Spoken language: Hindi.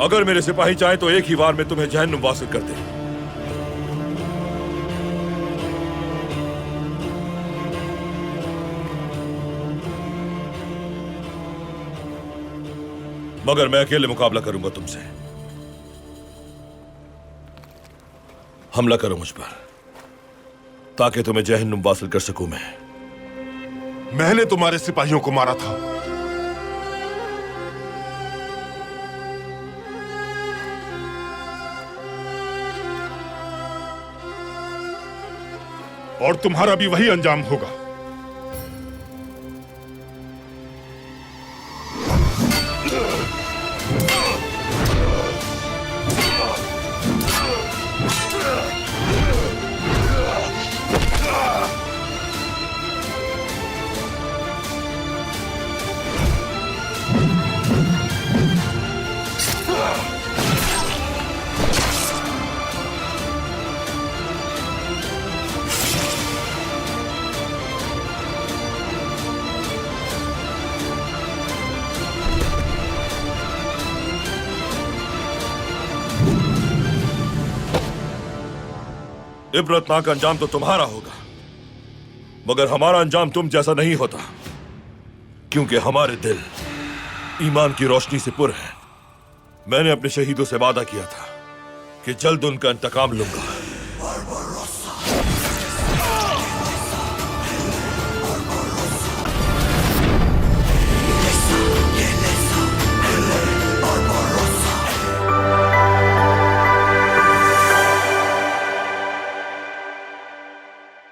अगर मेरे सिपाही चाहें तो एक ही वार में तुम्हें जहन्नुम वासिल कर दे। मगर मैं अकेले मुकाबला करूंगा तुमसे। हमला करो मुझ पर ताकि तुम्हें जहन्नुम वासिल कर सकूं मैं। मैंने तुम्हारे सिपाहियों को मारा था। और तुम्हारा भी वही अंजाम होगा। इबरतनाक अंजाम तो तुम्हारा होगा, मगर हमारा अंजाम तुम जैसा नहीं होता, क्योंकि हमारे दिल ईमान की रोशनी से पुर हैं। मैंने अपने शहीदों से वादा किया था कि जल्द उनका इंतकाम लूंगा।